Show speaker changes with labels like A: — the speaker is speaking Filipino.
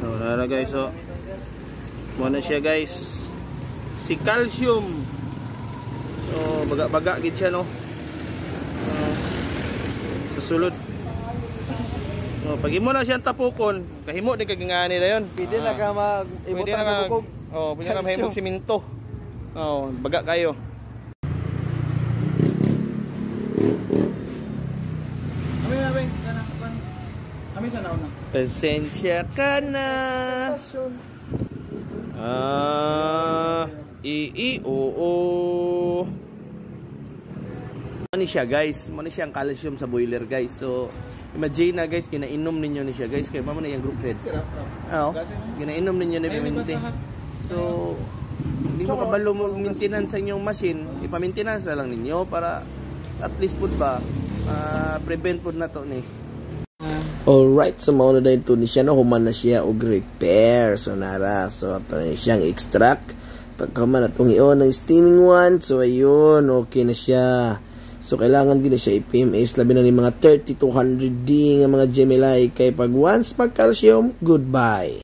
A: So nara guys, so muna siya guys, si calcium. So baga-baga gid siya no. Susulod. No, pag imo na siyang tapukon, kahimo din kagingani na yon.
B: Pwede na ka mag-ibutang sa bukog.
A: Oh, pwede na mahimog siminto. Oh, baga kayo. Pasensya ka na. Oo. Mani siya guys, mani siya ang calcium sa boiler guys. So imagine na guys, ginainom ninyo ni siya guys, kay mama na yung group head. Oo, ginainom ninyo ni Pimente. So hindi mo kabalo mo maintenance sa inyong machine, ipa-maintenance na lang ninyo para at least pud ba prevent pud na to ni. Alright, so mauna na ito ni siya, no? Human na siya og repair. So nara, so ito na siyang extract. Pagkaman na itong iyon ng steaming one, so ayun, okay na siya. So kailangan din siya i-PMS, labi na ni mga 30 to 100 D ng mga Gemini. Kay pag once pag calcium, goodbye.